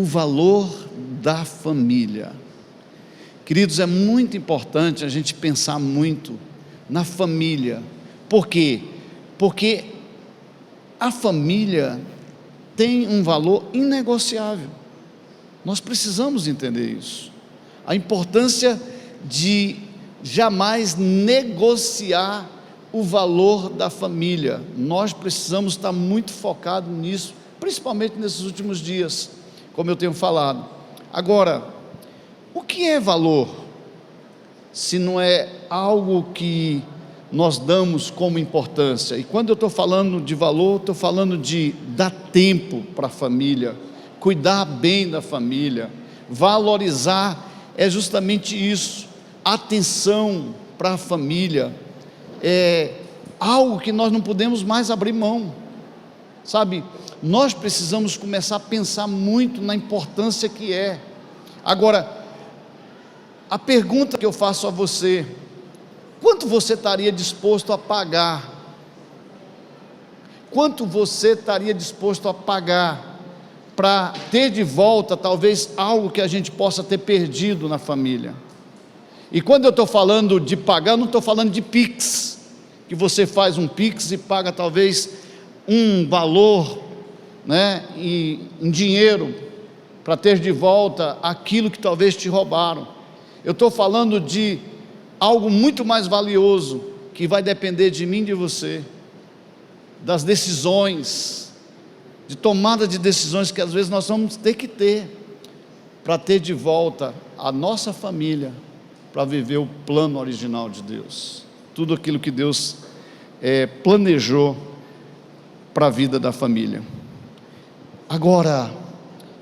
o valor da família. Queridos, é muito importante a gente pensar muito na família. Por quê? Porque a família tem um valor inegociável. Nós precisamos entender isso. A importância de jamais negociar o valor da família. Nós precisamos estar muito focados nisso, principalmente nesses últimos dias, como eu tenho falado. Agora, o que é valor? Se não é algo que nós damos como importância. E quando eu estou falando de valor, estou falando de dar tempo para a família, cuidar bem da família, valorizar, é justamente isso, atenção para a família, é algo que nós não podemos mais abrir mão, sabe? Nós precisamos começar a pensar muito na importância que é. Agora, a pergunta que eu faço a você: quanto você estaria disposto a pagar? Quanto você estaria disposto a pagar para ter de volta talvez algo que a gente possa ter perdido na família? E quando eu estou falando de pagar, eu não estou falando de Pix, que você faz um Pix e paga talvez um valor, né, em dinheiro, para ter de volta aquilo que talvez te roubaram. Eu estou falando de algo muito mais valioso, que vai depender de mim e de você, das decisões, de tomada de decisões que às vezes nós vamos ter que ter, para ter de volta a nossa família, para viver o plano original de Deus, tudo aquilo que Deus planejou para a vida da família. Agora,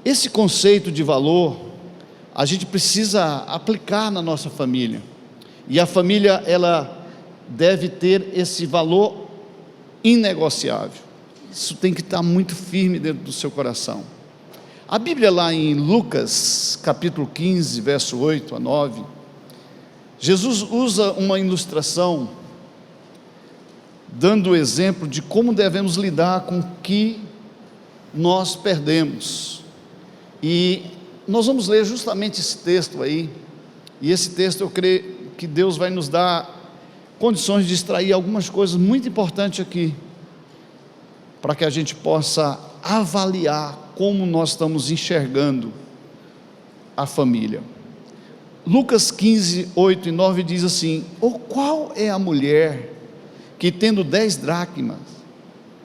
esse conceito de valor, a gente precisa aplicar na nossa família, e a família, ela deve ter esse valor inegociável. Isso tem que estar muito firme dentro do seu coração. A Bíblia, lá em Lucas capítulo 15, verso 8 a 9, Jesus usa uma ilustração, dando o exemplo de como devemos lidar com o que nós perdemos. E nós vamos ler justamente esse texto aí, e esse texto eu creio que Deus vai nos dar condições de extrair algumas coisas muito importantes aqui, para que a gente possa avaliar como nós estamos enxergando a família. Lucas 15, 8 e 9 diz assim: ou qual é a mulher que, tendo 10 dracmas,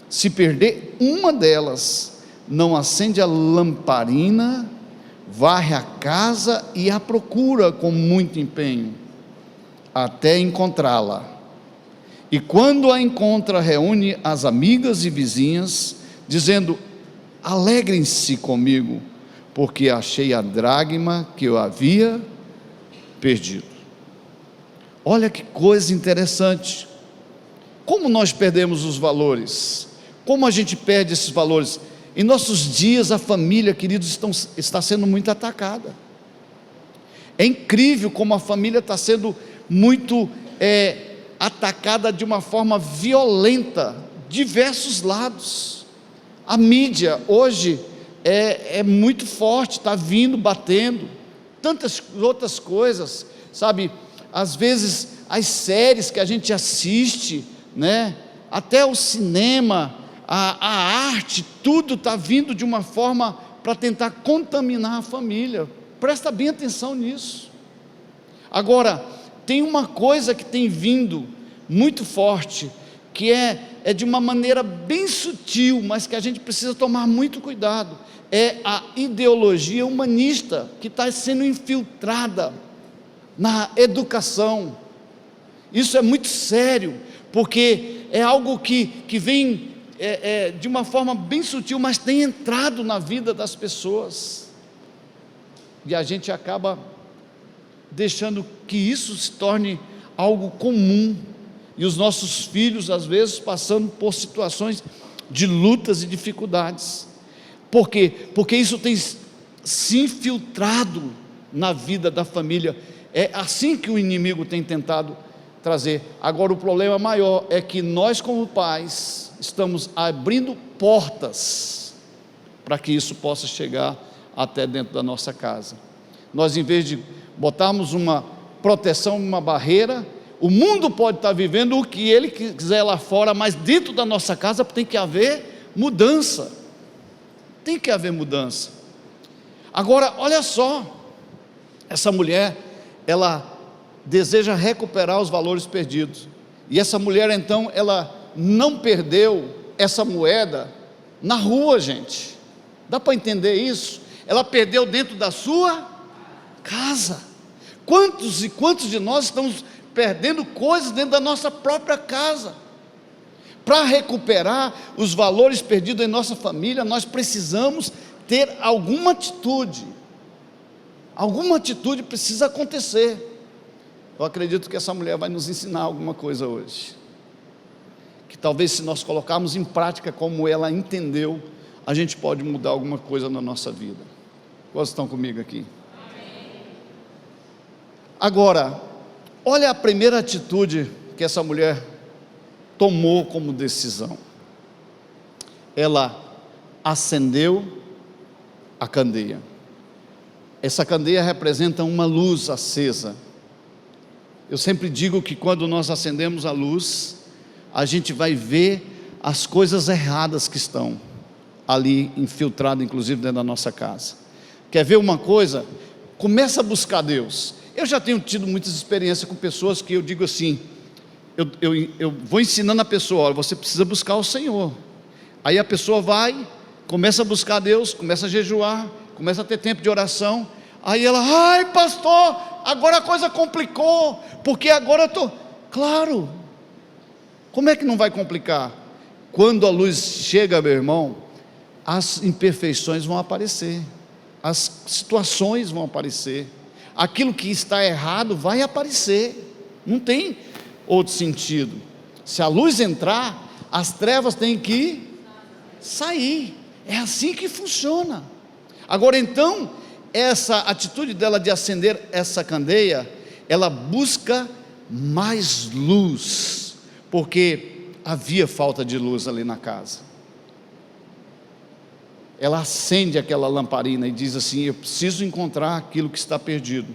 se perder uma delas, não acende a lamparina, varre a casa e a procura com muito empenho, até encontrá-la? E quando a encontra, reúne as amigas e vizinhas, dizendo: alegrem-se comigo, porque achei a dracma que eu havia perdido. Olha que coisa interessante, como nós perdemos os valores, como a gente perde esses valores. Em nossos dias, a família, queridos, está sendo muito atacada. É incrível como a família está sendo muito atacada de uma forma violenta, diversos lados. A mídia hoje é muito forte, está vindo, batendo, tantas outras coisas, sabe? Às vezes as séries que a gente assiste, né? Até o cinema, a arte, tudo está vindo de uma forma para tentar contaminar a família. Presta bem atenção nisso. Agora, tem uma coisa que tem vindo muito forte, que é de uma maneira bem sutil, mas que a gente precisa tomar muito cuidado. É a ideologia humanista que está sendo infiltrada na educação. Isso é muito sério, porque é algo que vem de uma forma bem sutil, mas tem entrado na vida das pessoas, e a gente acaba deixando que isso se torne algo comum, e os nossos filhos às vezes passando por situações de lutas e dificuldades. Por quê? Porque isso tem se infiltrado na vida da família. É assim que o inimigo tem tentado trazer. Agora, o problema maior é que nós, como pais, estamos abrindo portas para que isso possa chegar até dentro da nossa casa. Nós, em vez de botarmos uma proteção, uma barreira, o mundo pode estar vivendo o que ele quiser lá fora, mas dentro da nossa casa tem que haver mudança. Tem que haver mudança. Agora, olha só, essa mulher, ela deseja recuperar os valores perdidos, e essa mulher então, ela não perdeu essa moeda na rua, gente, dá para entender isso? Ela perdeu dentro da sua casa. Quantos e quantos de nós estamos perdendo coisas dentro da nossa própria casa? Para recuperar os valores perdidos em nossa família, nós precisamos ter alguma atitude precisa acontecer. Eu acredito que essa mulher vai nos ensinar alguma coisa hoje, que talvez, se nós colocarmos em prática como ela entendeu, a gente pode mudar alguma coisa na nossa vida. Quantos estão comigo aqui? Agora, olha a primeira atitude que essa mulher tomou como decisão. Ela acendeu a candeia. Essa candeia representa uma luz acesa. Eu sempre digo que quando nós acendemos a luz, a gente vai ver as coisas erradas que estão ali infiltradas, inclusive dentro da nossa casa. Quer ver uma coisa? Começa a buscar Deus. Eu já tenho tido muitas experiências com pessoas que eu digo assim, eu vou ensinando a pessoa, olha, você precisa buscar o Senhor. Aí a pessoa vai, começa a buscar Deus, começa a jejuar, começa a ter tempo de oração. Aí ela, ai pastor, agora a coisa complicou, porque agora eu estou... Claro, como é que não vai complicar? Quando a luz chega, meu irmão, as imperfeições vão aparecer, as situações vão aparecer, aquilo que está errado vai aparecer, não tem outro sentido. Se a luz entrar, as trevas têm que sair, é assim que funciona. Agora então, essa atitude dela de acender essa candeia, ela busca mais luz, porque havia falta de luz ali na casa. Ela acende aquela lamparina e diz assim, eu preciso encontrar aquilo que está perdido,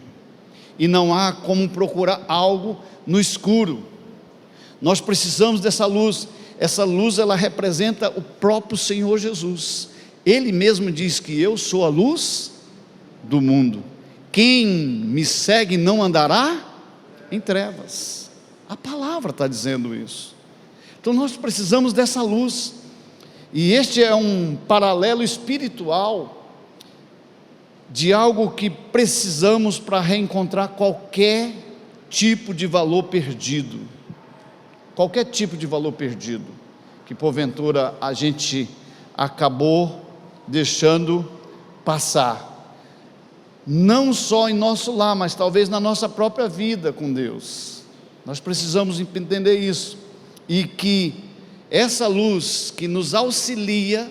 e não há como procurar algo no escuro. Nós precisamos dessa luz. Essa luz, ela representa o próprio Senhor Jesus. Ele mesmo diz que eu sou a luz do mundo, quem me segue não andará em trevas. A palavra está dizendo isso. Então nós precisamos dessa luz, e este é um paralelo espiritual de algo que precisamos para reencontrar qualquer tipo de valor perdido, qualquer tipo de valor perdido, que porventura a gente acabou deixando passar, não só em nosso lar, mas talvez na nossa própria vida com Deus. Nós precisamos entender isso, e que essa luz que nos auxilia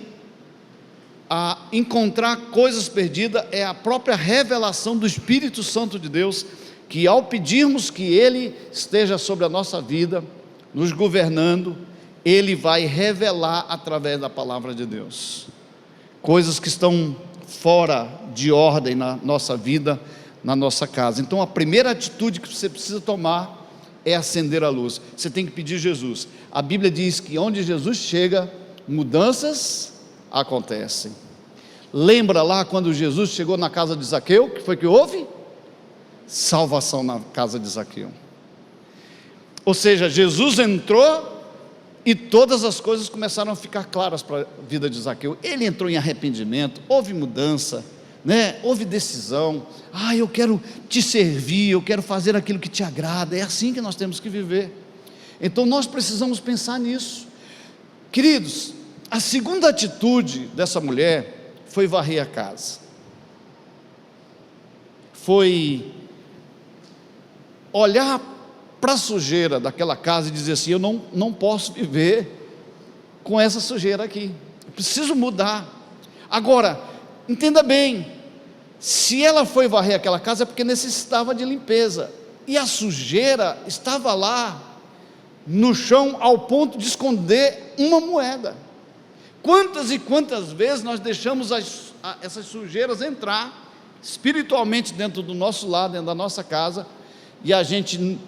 a encontrar coisas perdidas é a própria revelação do Espírito Santo de Deus, que ao pedirmos que Ele esteja sobre a nossa vida, nos governando, Ele vai revelar através da palavra de Deus, coisas que estão fora de ordem na nossa vida, na nossa casa. Então a primeira atitude que você precisa tomar é acender a luz. Você tem que pedir Jesus. A Bíblia diz que onde Jesus chega, mudanças acontecem. Lembra lá quando Jesus chegou na casa de Zaqueu, o que foi que houve? Salvação na casa de Zaqueu. Ou seja, Jesus entrou e todas as coisas começaram a ficar claras para a vida de Zaqueu. Ele entrou em arrependimento, houve mudança, né? Houve decisão. Eu quero te servir, eu quero fazer aquilo que te agrada. É assim que nós temos que viver. Então nós precisamos pensar nisso. Queridos, a segunda atitude dessa mulher foi varrer a casa, foi olhar para a sujeira daquela casa e dizer assim, eu não posso viver com essa sujeira aqui, eu preciso mudar. Agora, entenda bem, se ela foi varrer aquela casa é porque necessitava de limpeza, e a sujeira estava lá no chão ao ponto de esconder uma moeda. Quantas e quantas vezes nós deixamos essas sujeiras entrar espiritualmente dentro do nosso lar, dentro da nossa casa, e a gente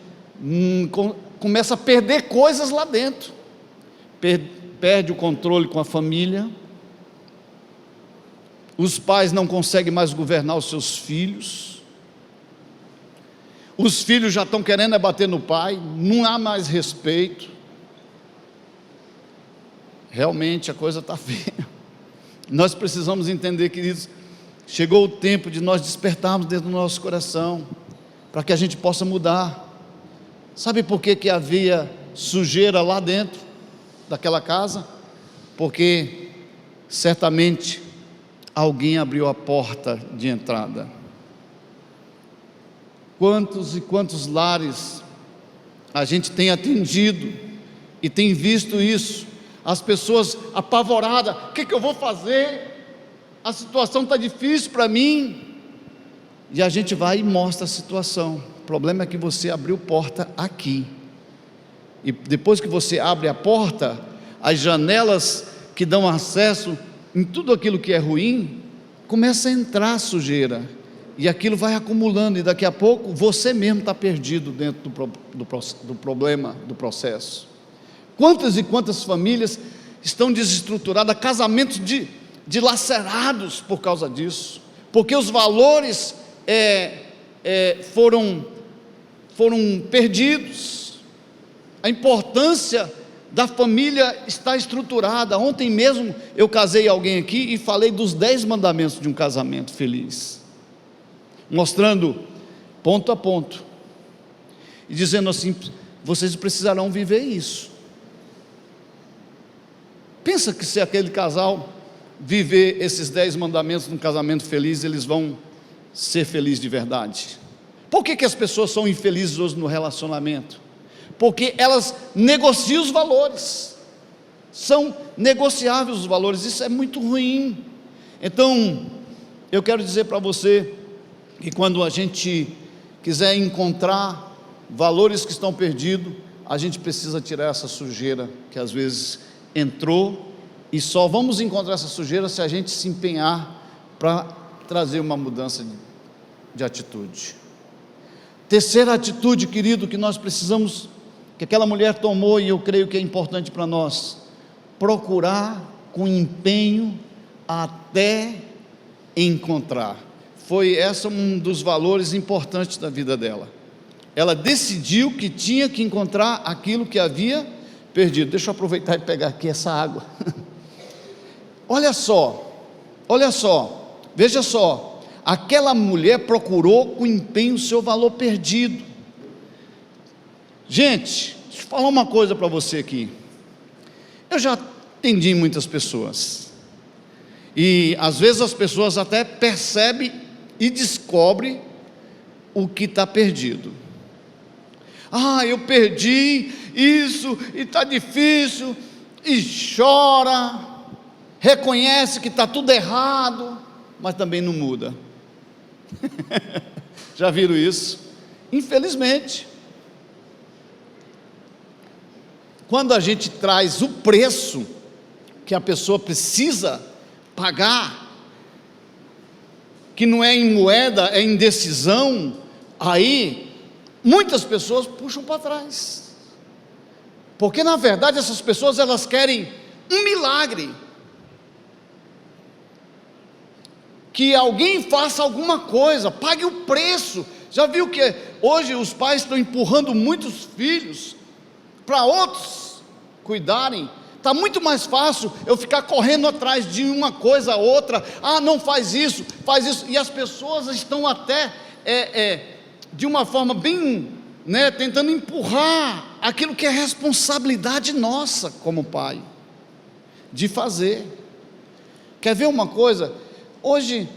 começa a perder coisas lá dentro, perde o controle com a família, os pais não conseguem mais governar os seus filhos, os filhos já estão querendo bater no pai, não há mais respeito. Realmente a coisa está feia. Nós precisamos entender, queridos, chegou o tempo de nós despertarmos dentro do nosso coração, para que a gente possa mudar. Sabe por que havia sujeira lá dentro daquela casa? Porque certamente alguém abriu a porta de entrada. Quantos e quantos lares a gente tem atendido e tem visto isso, as pessoas apavoradas: o que eu vou fazer? A situação está difícil para mim. E a gente vai e mostra a situação. O problema é que você abriu porta aqui, e depois que você abre a porta, as janelas que dão acesso em tudo aquilo que é ruim, começa a entrar sujeira, e aquilo vai acumulando, e daqui a pouco você mesmo está perdido dentro do problema, do processo. Quantas e quantas famílias estão desestruturadas, casamentos dilacerados por causa disso, porque os valores foram perdidos. A importância da família está estruturada. Ontem mesmo eu casei alguém aqui e falei dos 10 mandamentos de um casamento feliz, mostrando ponto a ponto, e dizendo assim: vocês precisarão viver isso. Pensa que se aquele casal viver esses 10 mandamentos num casamento feliz, eles vão ser felizes de verdade. Por que as pessoas são infelizes hoje no relacionamento? Porque elas negociam os valores, são negociáveis os valores. Isso é muito ruim. Então eu quero dizer para você que quando a gente quiser encontrar valores que estão perdidos, a gente precisa tirar essa sujeira que às vezes entrou, e só vamos encontrar essa sujeira se a gente se empenhar para trazer uma mudança de atitude. Terceira atitude, querido, que nós precisamos, que aquela mulher tomou, e eu creio que é importante para nós: procurar com empenho até encontrar. Foi esse um dos valores importantes da vida dela. Ela decidiu que tinha que encontrar aquilo que havia perdido. Deixa eu aproveitar e pegar aqui essa água. Olha só, veja só, aquela mulher procurou com empenho o seu valor perdido. Gente, deixa eu falar uma coisa para você aqui. Eu já atendi muitas pessoas, e às vezes as pessoas até percebem e descobrem o que está perdido. Eu perdi isso, e está difícil, e chora, reconhece que está tudo errado, mas também não muda. Já viram isso? Infelizmente, quando a gente traz o preço que a pessoa precisa pagar, que não é em moeda, é em decisão, aí muitas pessoas puxam para trás, porque na verdade essas pessoas, elas querem um milagre, que alguém faça alguma coisa, pague o preço. Já viu que hoje os pais estão empurrando muitos filhos para outros cuidarem? Está muito mais fácil eu ficar correndo atrás de uma coisa ou outra. Não faz isso, e as pessoas estão até de uma forma bem, tentando empurrar aquilo que é responsabilidade nossa como pai, de fazer. Quer ver uma coisa? Hoje,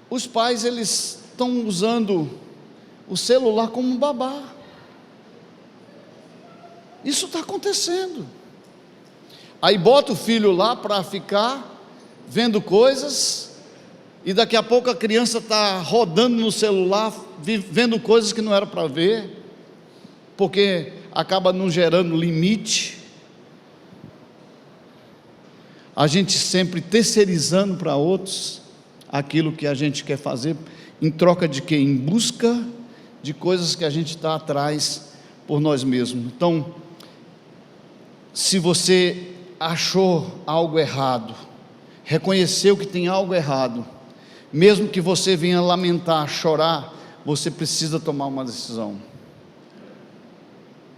os pais, eles estão usando o celular como um babá. Isso está acontecendo. Aí bota o filho lá para ficar vendo coisas, e daqui a pouco a criança está rodando no celular, vendo coisas que não era para ver, porque acaba não gerando limite. a gente sempre terceirizando para outros aquilo que a gente quer fazer, em troca de quê? Em busca de coisas que a gente está atrás por nós mesmos. Então, se você achou algo errado, reconheceu que tem algo errado, mesmo que você venha lamentar, chorar, você precisa tomar uma decisão.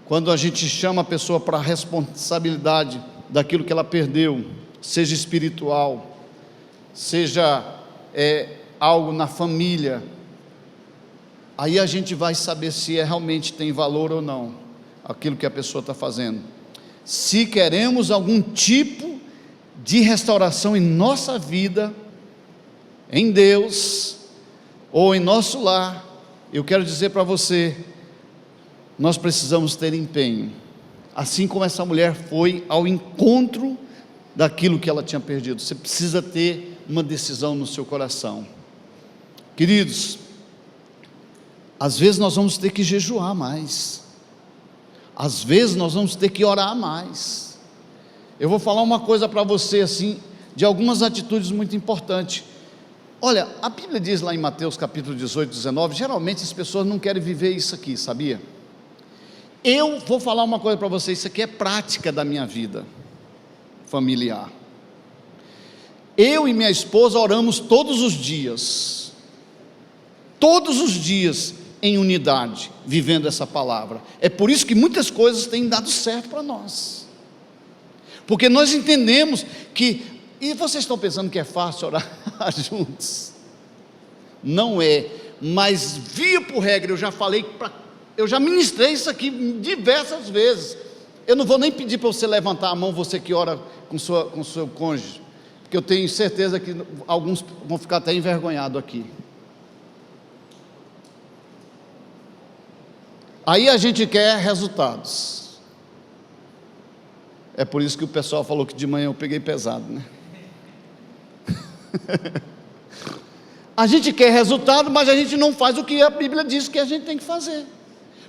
Quando a gente chama a pessoa para a responsabilidade daquilo que ela perdeu, seja espiritual, seja algo na família, aí a gente vai saber se realmente tem valor ou não aquilo que a pessoa está fazendo. Se queremos algum tipo de restauração em nossa vida, em Deus, ou em nosso lar, eu quero dizer para você, nós precisamos ter empenho, assim como essa mulher foi ao encontro daquilo que ela tinha perdido. Você precisa ter uma decisão no seu coração. Queridos, às vezes nós vamos ter que jejuar mais, às vezes nós vamos ter que orar mais. Eu vou falar uma coisa para você assim, de algumas atitudes muito importantes. Olha, a Bíblia diz lá em Mateus capítulo 18, 19, geralmente as pessoas não querem viver isso aqui, sabia? Eu vou falar uma coisa para você, isso aqui é prática da minha vida familiar. Eu e minha esposa oramos todos os dias em unidade, vivendo essa palavra. É por isso que muitas coisas têm dado certo para nós, porque nós entendemos que, e vocês estão pensando que é fácil orar juntos? Não é, mas via por regra, eu já ministrei isso aqui diversas vezes. Eu não vou nem pedir para você levantar a mão, você que ora com seu cônjuge, porque eu tenho certeza que alguns vão ficar até envergonhados aqui. Aí a gente quer resultados. É por isso que o pessoal falou que de manhã eu peguei pesado, né? A gente quer resultado, mas a gente não faz o que a Bíblia diz que a gente tem que fazer.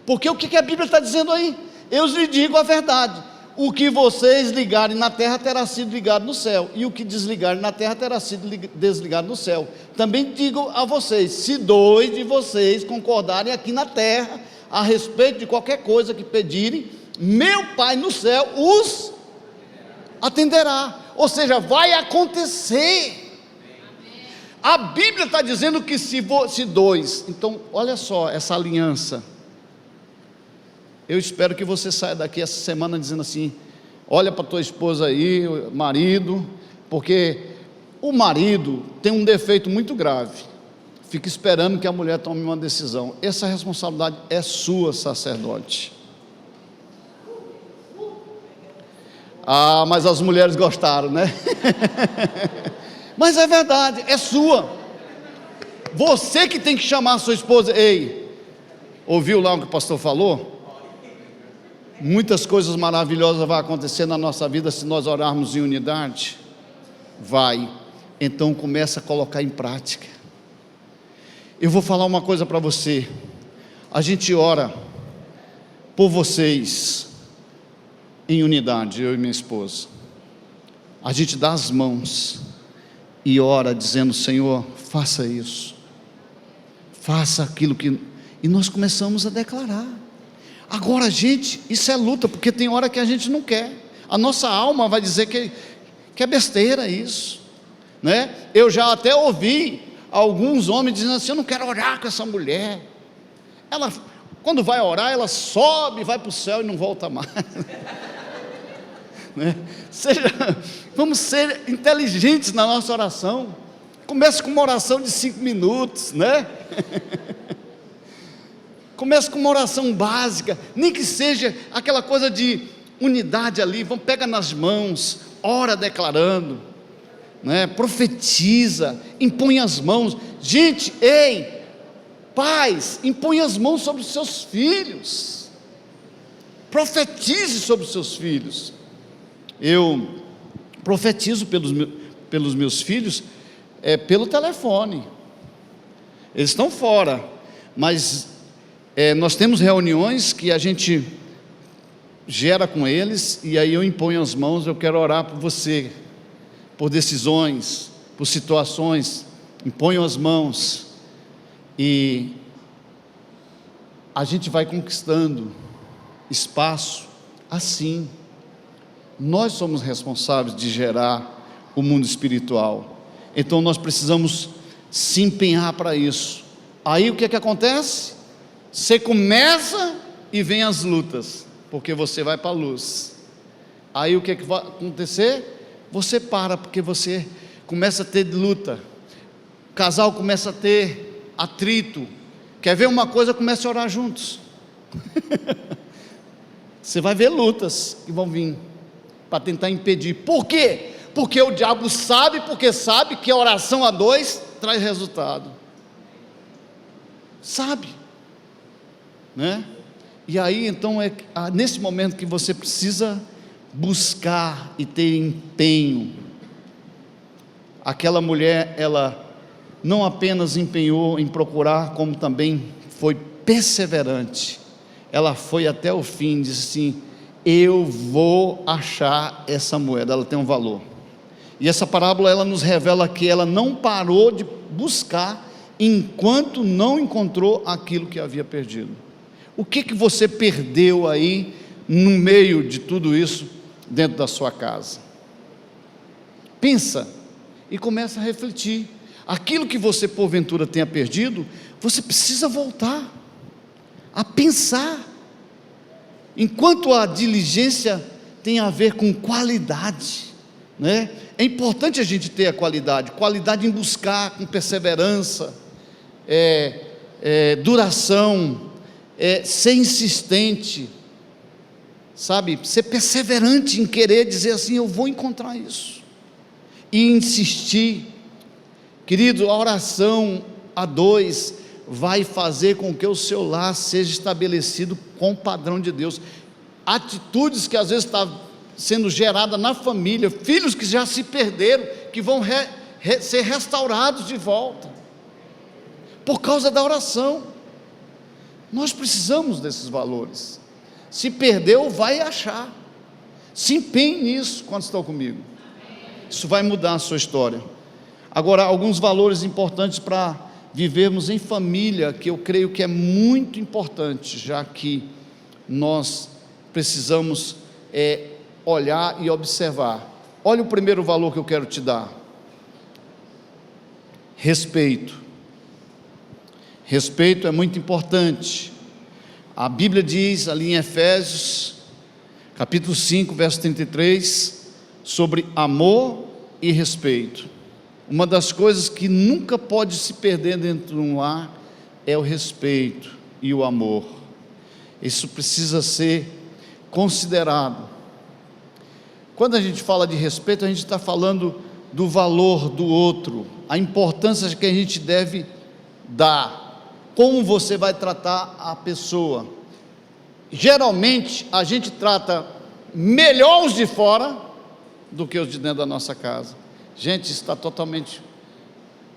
Porque o que a Bíblia está dizendo aí? Eu lhes digo a verdade: o que vocês ligarem na terra terá sido ligado no céu, e o que desligarem na terra terá sido desligado no céu. Também digo a vocês: se 2 de vocês concordarem aqui na terra a respeito de qualquer coisa que pedirem, meu Pai no céu os atenderá. Ou seja, vai acontecer. A Bíblia está dizendo que se 2, então olha só essa aliança. Eu espero que você saia daqui essa semana dizendo assim: olha para tua esposa aí, marido, porque o marido tem um defeito muito grave, fica esperando que a mulher tome uma decisão. Essa responsabilidade é sua, sacerdote. Ah, mas as mulheres gostaram, né? Mas é verdade, é sua. Você que tem que chamar a sua esposa. Ei, ouviu lá o que o pastor falou? Muitas coisas maravilhosas vão acontecer na nossa vida se nós orarmos em unidade. Vai, então começa a colocar em prática. Eu vou falar uma coisa para você. A gente ora por vocês em unidade, eu e minha esposa. A gente dá as mãos e ora dizendo: Senhor, faça isso, faça aquilo que... E nós começamos a declarar. Agora, gente, isso é luta, porque tem hora que a gente não quer. A nossa alma vai dizer que é besteira isso, né? Eu já até ouvi alguns homens dizendo assim: eu não quero orar com essa mulher. Ela, quando vai orar, ela sobe, vai para o céu e não volta mais. Né? Vamos ser inteligentes na nossa oração. Comece com uma oração de 5 minutos, né? Comece com uma oração básica, nem que seja aquela coisa de unidade ali. Pega nas mãos, ora declarando, né? Profetiza, impõe as mãos. Gente, ei, pais, impõe as mãos sobre os seus filhos, profetize sobre os seus filhos. Eu profetizo pelos meus filhos pelo telefone. Eles estão fora, mas nós temos reuniões que a gente gera com eles, e aí eu imponho as mãos: eu quero orar por você, por decisões, por situações, imponham as mãos, e a gente vai conquistando espaço assim. Nós somos responsáveis de gerar o mundo espiritual, então nós precisamos se empenhar para isso. Aí o que é que acontece? Você começa e vem as lutas, porque você vai para a luz. Aí o que é que vai acontecer? Você para, porque você começa a ter luta, o casal começa a ter atrito. Quer ver uma coisa? Comece a orar juntos. Você vai ver lutas que vão vir para tentar impedir. Por quê? Porque o diabo sabe, porque sabe que a oração a dois traz resultado. Sabe, né? E aí então é nesse momento que você precisa buscar e ter empenho. Aquela mulher, ela não apenas empenhou em procurar, como também foi perseverante. Ela foi até o fim, disse assim: eu vou achar essa moeda, ela tem um valor. E essa parábola, ela nos revela que ela não parou de buscar enquanto não encontrou aquilo que havia perdido. O que você perdeu aí no meio de tudo isso dentro da sua casa? Pensa e começa a refletir. Aquilo que você porventura tenha perdido, você precisa voltar a pensar. Enquanto a diligência tem a ver com qualidade, né? É importante a gente ter a qualidade em buscar com perseverança, duração, ser insistente, sabe, ser perseverante em querer dizer assim: eu vou encontrar isso, e insistir. Querido, a oração a dois vai fazer com que o seu lar seja estabelecido com o padrão de Deus. Atitudes que às vezes estão sendo geradas na família, filhos que já se perderam, que vão ser restaurados de volta, por causa da oração. Nós precisamos desses valores. Se perdeu, vai achar. Se empenhe nisso quando estão comigo. Isso vai mudar a sua história. Agora, alguns valores importantes para vivermos em família, que eu creio que é muito importante, já que nós precisamos olhar e observar. Olha o primeiro valor que eu quero te dar: respeito. Respeito é muito importante. A Bíblia diz ali em Efésios, capítulo 5, verso 33, sobre amor e respeito. Uma das coisas que nunca pode se perder dentro de um lar é o respeito e o amor. Isso precisa ser considerado. Quando a gente fala de respeito, a gente está falando do valor do outro, a importância que a gente deve dar, como você vai tratar a pessoa. Geralmente a gente trata melhor os de fora do que os de dentro da nossa casa. Gente, isso está totalmente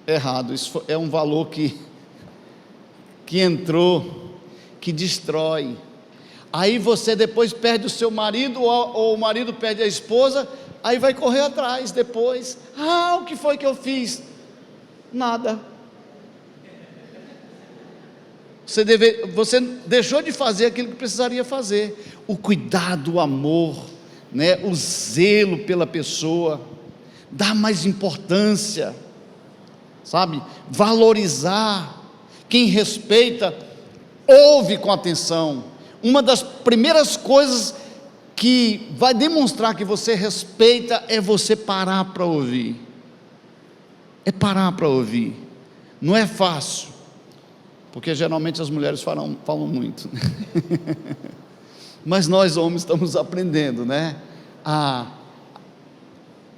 errado. Isso é um valor que entrou, que destrói. Aí você depois perde o seu marido, ou o marido perde a esposa, aí vai correr atrás depois: o que foi que eu fiz? Nada. Você deixou de fazer aquilo que precisaria fazer. O cuidado, o amor, né? O zelo pela pessoa, dar mais importância, sabe, valorizar. Quem respeita, ouve com atenção. Uma das primeiras coisas que vai demonstrar que você respeita é você parar para ouvir. É parar para ouvir. Não é fácil, porque geralmente as mulheres falam muito. Mas nós homens estamos aprendendo, né, a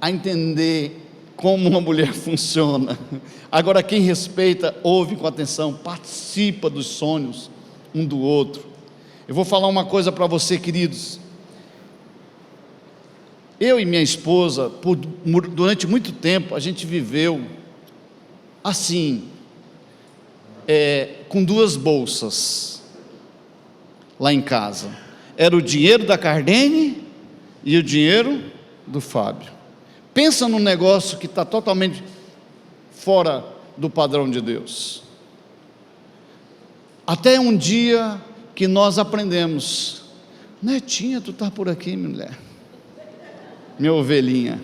entender como uma mulher funciona. Agora, quem respeita, ouve com atenção, participa dos sonhos um do outro. Eu vou falar uma coisa para você, queridos. Eu e minha esposa, durante muito tempo, a gente viveu assim, com duas bolsas lá em casa. Era o dinheiro da Cardene e o dinheiro do Fábio. Pensa num negócio que está totalmente fora do padrão de Deus. Até um dia que nós aprendemos: Netinha, tu está por aqui, minha mulher, minha ovelhinha.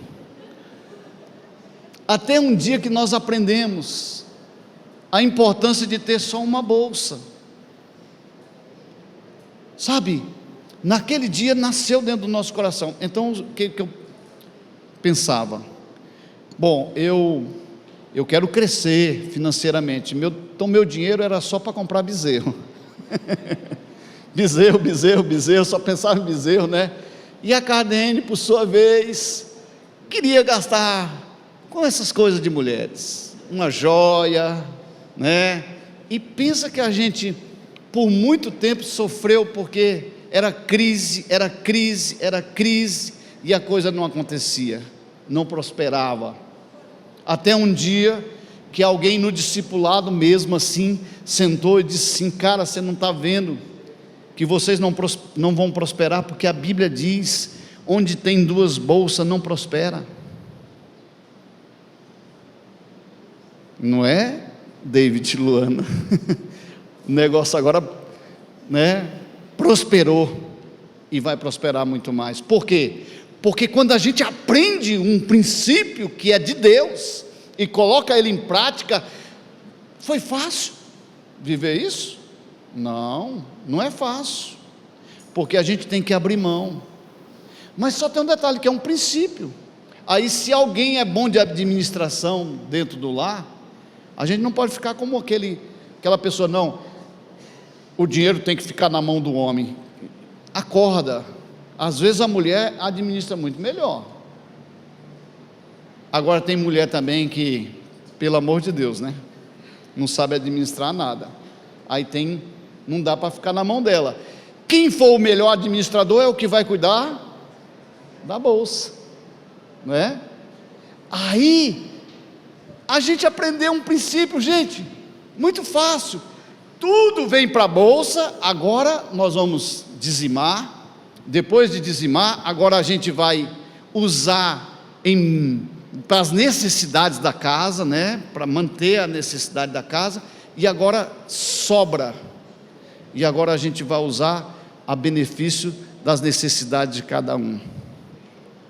Até um dia que nós aprendemos a importância de ter só uma bolsa. Sabe, naquele dia nasceu dentro do nosso coração. Então, o que eu pensava? Bom, eu quero crescer financeiramente. Então meu dinheiro era só para comprar bezerro. bezerro, só pensava em bezerro, né? E a Kardene, por sua vez, queria gastar com essas coisas de mulheres, uma joia, né? E pensa que a gente, por muito tempo, sofreu porque era crise, e a coisa não acontecia, não prosperava. Até um dia que alguém no discipulado mesmo assim, sentou e disse assim: cara, você não está vendo que vocês não vão prosperar, porque a Bíblia diz, onde tem duas bolsas não prospera. Não é, David e Luana? O negócio agora, né, prosperou, e vai prosperar muito mais. Por quê? Porque quando a gente aprende um princípio que é de Deus, e coloca ele em prática, foi fácil viver isso? Não, não é fácil, porque a gente tem que abrir mão. Mas só tem um detalhe, que é um princípio. Aí, se alguém é bom de administração dentro do lar, a gente não pode ficar como aquela pessoa: não, o dinheiro tem que ficar na mão do homem. Acorda, às vezes a mulher administra muito melhor. Agora tem mulher também que, pelo amor de Deus, né, não sabe administrar nada. Aí não dá para ficar na mão dela. Quem for o melhor administrador é o que vai cuidar da bolsa, não é? Aí a gente aprendeu um princípio, gente, muito fácil. Tudo vem para a bolsa. Agora nós vamos dizimar. Depois de dizimar, agora a gente vai usar para as necessidades da casa, né? Para manter a necessidade da casa. E agora sobra. E agora a gente vai usar a benefício das necessidades de cada um.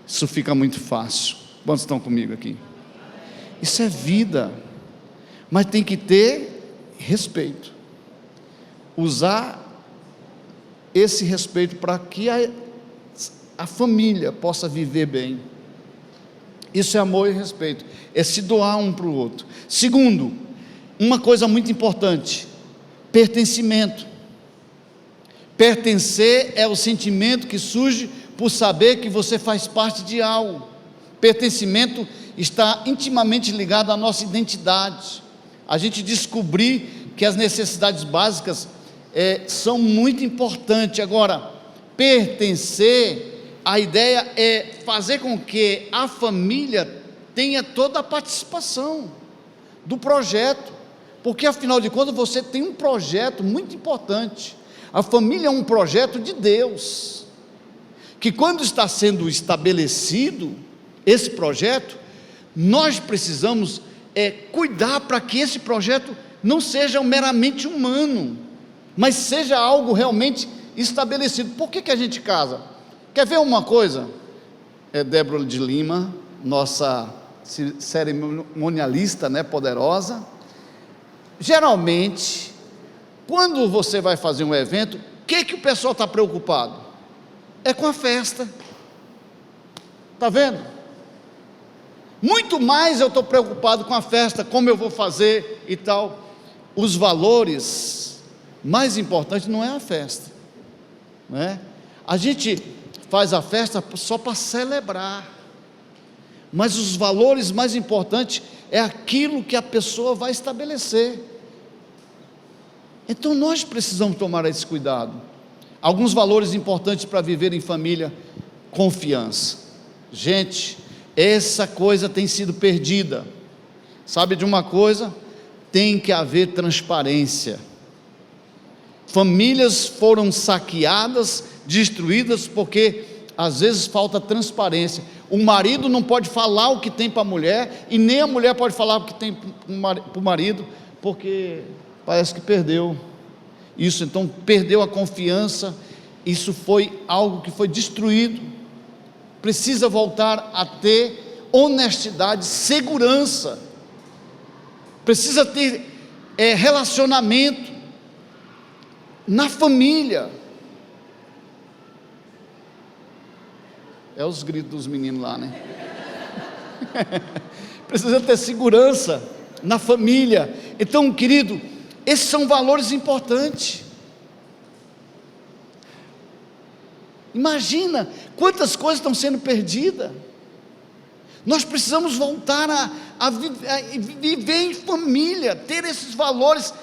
Isso fica muito fácil. Quantos estão comigo aqui? Isso é vida. Mas tem que ter respeito. Usar esse respeito para que a família possa viver bem. Isso é amor e respeito, é se doar um para o outro. Segundo, uma coisa muito importante: pertencimento. Pertencer é o sentimento que surge por saber que você faz parte de algo. Pertencimento está intimamente ligado à nossa identidade. A gente descobrir que as necessidades básicas são muito importantes. Agora, pertencer, a ideia é fazer com que a família tenha toda a participação do projeto, porque afinal de contas você tem um projeto muito importante. A família é um projeto de Deus, que quando está sendo estabelecido esse projeto, nós precisamos cuidar para que esse projeto não seja meramente humano, mas seja algo realmente estabelecido. Por que a gente casa? Quer ver uma coisa? Débora de Lima, nossa cerimonialista, né, poderosa. Geralmente, quando você vai fazer um evento, o que o pessoal está preocupado? É com a festa. Está vendo? Muito mais eu estou preocupado com a festa, como eu vou fazer e tal. Os valores mais importantes não é a festa, não é? A gente faz a festa só para celebrar, mas os valores mais importantes é aquilo que a pessoa vai estabelecer. Então nós precisamos tomar esse cuidado. Alguns valores importantes para viver em família: confiança. Gente, essa coisa tem sido perdida. Sabe de uma coisa? Tem que haver transparência. Famílias foram saqueadas, destruídas, porque às vezes falta transparência. O marido não pode falar o que tem para a mulher, e nem a mulher pode falar o que tem para o marido, porque parece que perdeu isso. Então perdeu a confiança. Isso foi algo que foi destruído. Precisa voltar a ter honestidade, segurança. Precisa ter relacionamento na família. É os gritos dos meninos lá, né? Precisa ter segurança na família. Então, querido, esses são valores importantes. Imagina quantas coisas estão sendo perdidas. Nós precisamos voltar a viver em família, ter esses valores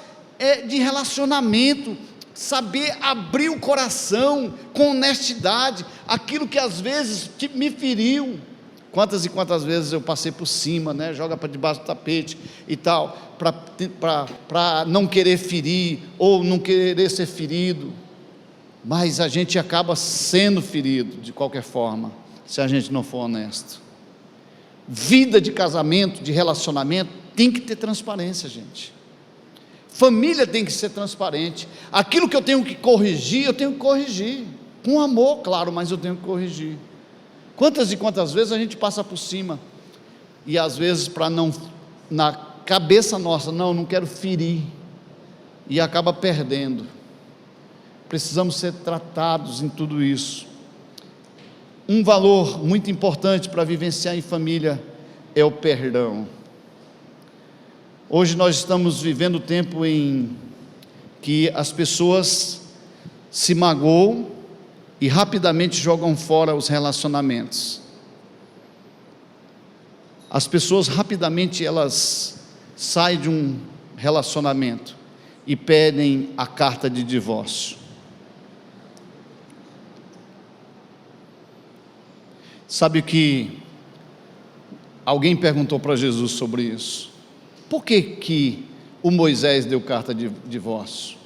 de relacionamento, saber abrir o coração com honestidade, aquilo que às vezes me feriu. Quantas e quantas vezes eu passei por cima, né? Joga para debaixo do tapete e tal, para não querer ferir, ou não querer ser ferido, mas a gente acaba sendo ferido de qualquer forma, se a gente não for honesto. Vida de casamento, de relacionamento, tem que ter transparência, gente. Família tem que ser transparente. Aquilo que eu tenho que corrigir, eu tenho que corrigir, com amor, claro, mas eu tenho que corrigir. Quantas e quantas vezes a gente passa por cima, e às vezes para não, na cabeça nossa, não quero ferir, e acaba perdendo. Precisamos ser tratados em tudo isso. Um valor muito importante para vivenciar em família é o perdão. Hoje nós estamos vivendo tempo em que as pessoas se magoam e rapidamente jogam fora os relacionamentos. As pessoas rapidamente elas saem de um relacionamento e pedem a carta de divórcio. Sabe que alguém perguntou para Jesus sobre isso? Por que o Moisés deu carta de divórcio?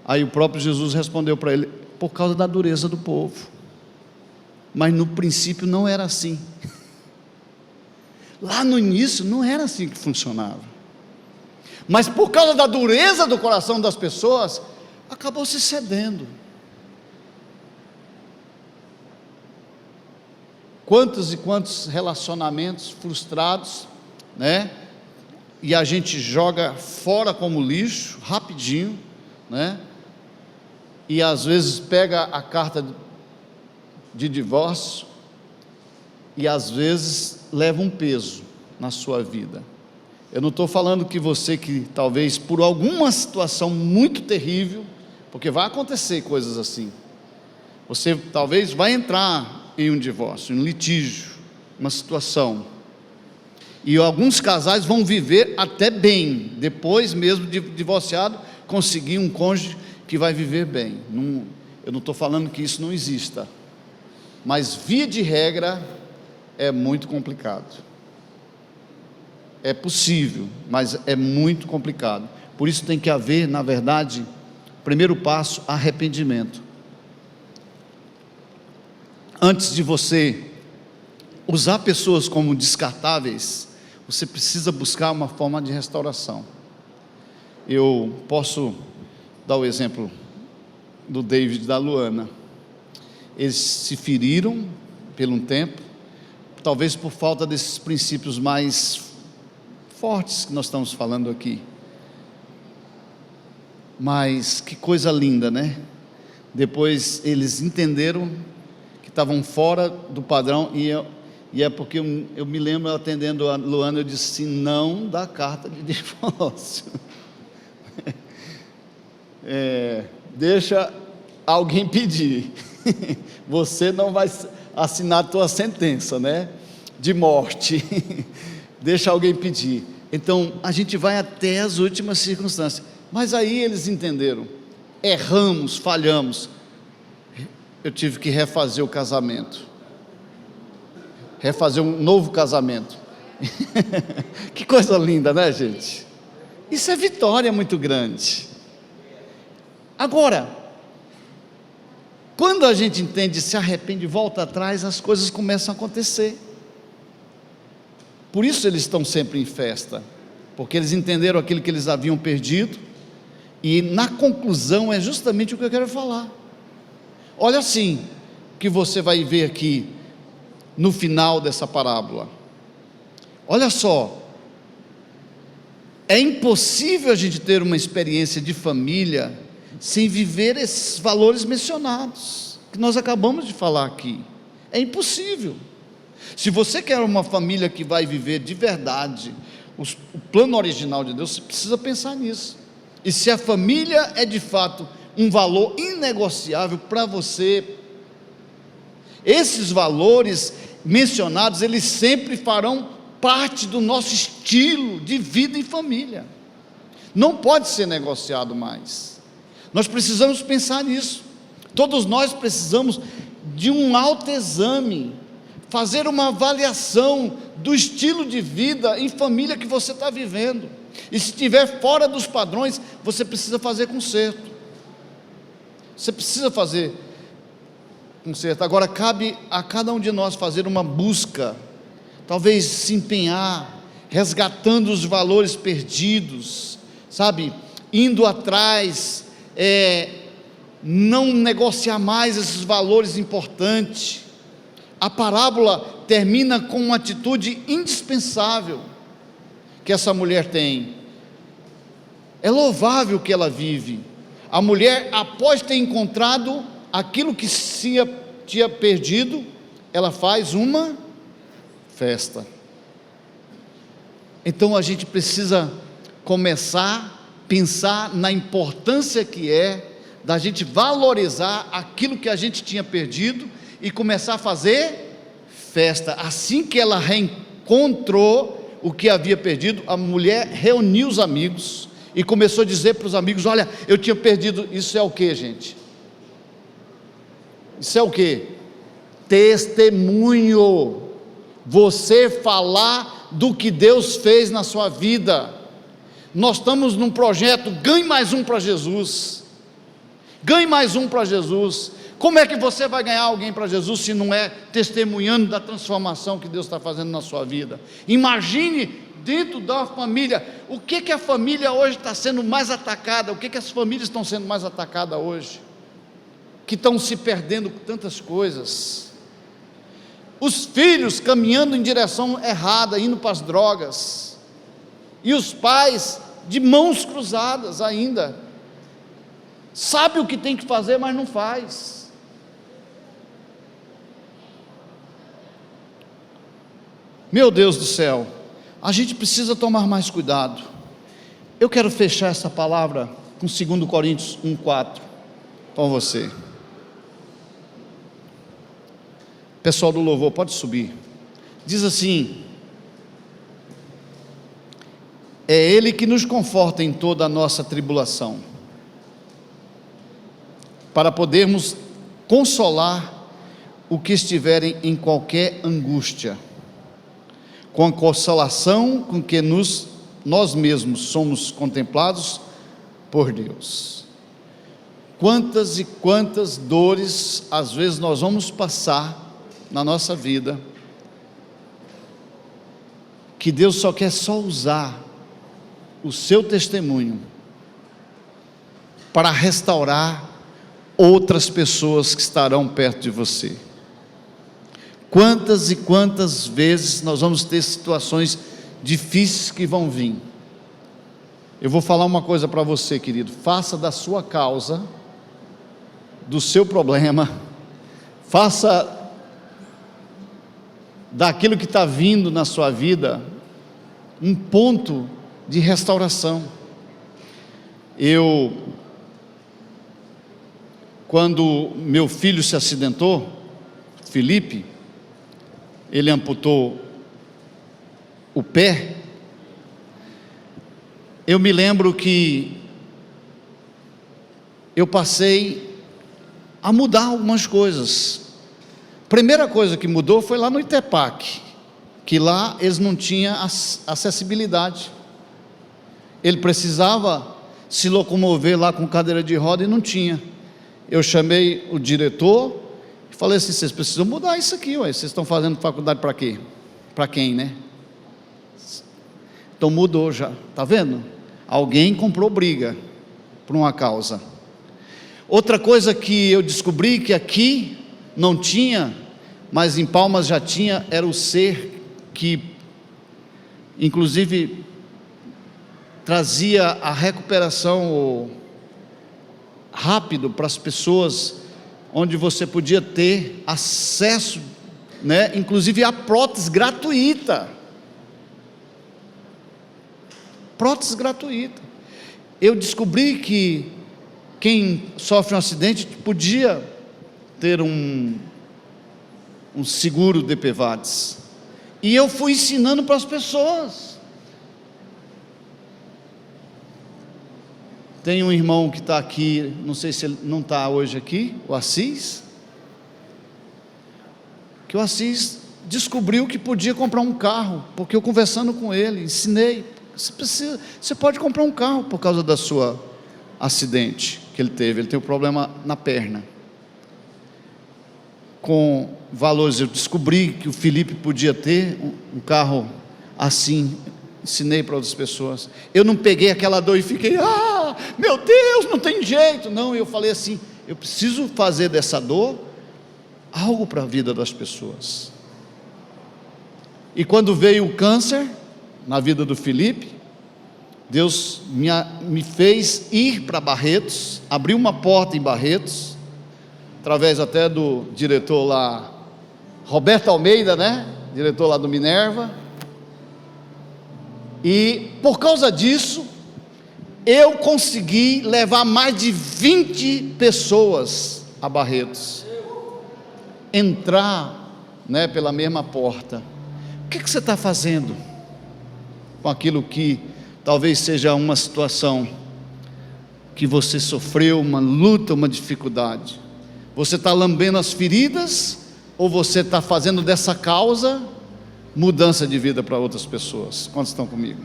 Aí o próprio Jesus respondeu para ele: por causa da dureza do povo. Mas no princípio não era assim. Lá no início não era assim que funcionava. Mas por causa da dureza do coração das pessoas, acabou se cedendo. Quantos e quantos relacionamentos frustrados, né? E a gente joga fora como lixo, rapidinho, né? E às vezes pega a carta de divórcio e às vezes leva um peso na sua vida. Eu não estou falando que você que talvez por alguma situação muito terrível, porque vai acontecer coisas assim, você talvez vai entrar em um divórcio, em um litígio, uma situação, e alguns casais vão viver até bem, depois mesmo de divorciado, conseguir um cônjuge que vai viver bem. Eu não estou falando que isso não exista, mas via de regra é muito complicado. É possível, mas é muito complicado. Por isso tem que haver, na verdade, primeiro passo, arrependimento. Antes de você usar pessoas como descartáveis, você precisa buscar uma forma de restauração. Eu posso dar o exemplo do David e da Luana. Eles se feriram por um tempo, talvez por falta desses princípios mais fortes que nós estamos falando aqui. Mas que coisa linda, né? Depois eles entenderam que estavam fora do padrão, e é porque eu me lembro atendendo a Luana, eu disse assim: não dá carta de divórcio. Deixa alguém pedir. Você não vai assinar a tua sentença, né, de morte. Deixa alguém pedir. Então a gente vai até as últimas circunstâncias. Mas aí eles entenderam: erramos, falhamos, eu tive que refazer o casamento, refazer um novo casamento. Que coisa linda, né, gente? Isso é vitória muito grande. Agora, Quando a gente entende, se arrepende e volta atrás, as coisas começam a acontecer. Por isso eles estão sempre em festa, porque eles entenderam aquilo que eles haviam perdido, e na conclusão é justamente o que eu quero falar. Olha assim, que você vai ver aqui, no final dessa parábola. Olha só, é impossível a gente ter uma experiência de família sem viver esses valores mencionados, que nós acabamos de falar aqui. É impossível. Se você quer uma família que vai viver de verdade o plano original de Deus, você precisa pensar nisso. E se a família é de fato um valor inegociável para você, esses valores mencionados, eles sempre farão parte do nosso estilo de vida em família. Não pode ser negociado mais. Nós precisamos pensar nisso. Todos nós precisamos de um autoexame, fazer uma avaliação do estilo de vida em família que você está vivendo. E se estiver fora dos padrões, você precisa fazer conserto. Você precisa fazer conserto. Agora cabe a cada um de nós fazer uma busca, talvez se empenhar, resgatando os valores perdidos, sabe, indo atrás, não negociar mais esses valores importantes. A parábola termina com uma atitude indispensável que essa mulher tem. É louvável que ela vive. A mulher, após ter encontrado aquilo que tinha perdido, ela faz uma festa. Então a gente precisa começar a pensar na importância que é da gente valorizar aquilo que a gente tinha perdido e começar a fazer festa. Assim que ela reencontrou o que havia perdido, a mulher reuniu os amigos e começou a dizer para os amigos: olha, eu tinha perdido. Isso é o que, gente? Isso é o que? Testemunho. Você falar do que Deus fez na sua vida. Nós estamos num projeto, ganhe mais um para Jesus. Ganhe mais um para Jesus. Como é que você vai ganhar alguém para Jesus se não é testemunhando da transformação que Deus está fazendo na sua vida? Imagine dentro da família, o que a família hoje está sendo mais atacada, o que as famílias estão sendo mais atacadas hoje, que estão se perdendo com tantas coisas. Os filhos caminhando em direção errada, indo para as drogas, e os pais de mãos cruzadas ainda, sabe o que tem que fazer, mas não faz. Meu Deus do céu, a gente precisa tomar mais cuidado. Eu quero fechar essa palavra com 2 Coríntios 1,4 com você. Pessoal do louvor, pode subir. Diz assim: é Ele que nos conforta em toda a nossa tribulação, para podermos consolar o que estiverem em qualquer angústia, com a consolação com que nós mesmos somos contemplados por Deus. Quantas e quantas dores às vezes nós vamos passar na nossa vida, que Deus só quer usar o seu testemunho para restaurar outras pessoas que estarão perto de você. Quantas e quantas vezes nós vamos ter situações difíceis que vão vir. Eu vou falar uma coisa para você, querido: faça da sua causa, do seu problema, faça daquilo que está vindo na sua vida um ponto de restauração. Quando meu filho se acidentou, Felipe, ele amputou o pé, eu me lembro que eu passei a mudar algumas coisas. Primeira coisa que mudou foi lá no Itepac, que lá eles não tinham acessibilidade. Ele precisava se locomover lá com cadeira de roda e não tinha. eu chamei o diretor e falei assim: vocês precisam mudar isso aqui, ué. Vocês estão fazendo faculdade para quê? Para quem, né? Então mudou já, está vendo? Alguém comprou briga por uma causa. Outra coisa que eu descobri que aqui não tinha, mas em Palmas já tinha, era o ser que inclusive trazia a recuperação rápido para as pessoas, onde você podia ter acesso, né, inclusive a prótese gratuita. Prótese gratuita. Eu descobri que quem sofre um acidente podia ter um seguro de DPVATs. E eu fui ensinando para as pessoas. Tem um irmão que está aqui, não sei se ele não está hoje aqui, o Assis, que o Assis descobriu que podia comprar um carro, porque eu conversando com ele, ensinei, você pode comprar um carro por causa da sua acidente que ele tem um problema na perna, com valores. Eu descobri que o Felipe podia ter um carro assim, ensinei para outras pessoas. Eu não peguei aquela dor e fiquei, meu Deus, não tem jeito. Não, eu falei assim: eu preciso fazer dessa dor algo para a vida das pessoas. E quando veio o câncer na vida do Felipe, Deus me fez ir para Barretos, abriu uma porta em Barretos, através até do diretor lá, Roberto Almeida, né? Diretor lá do Minerva. E por causa disso, eu consegui levar mais de 20 pessoas a Barretos, entrar, né, pela mesma porta. O que você está fazendo com aquilo que talvez seja uma situação que você sofreu, uma luta, uma dificuldade? Você está lambendo as feridas, ou você está fazendo dessa causa mudança de vida para outras pessoas? Quantos estão comigo?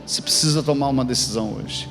Você precisa tomar uma decisão hoje.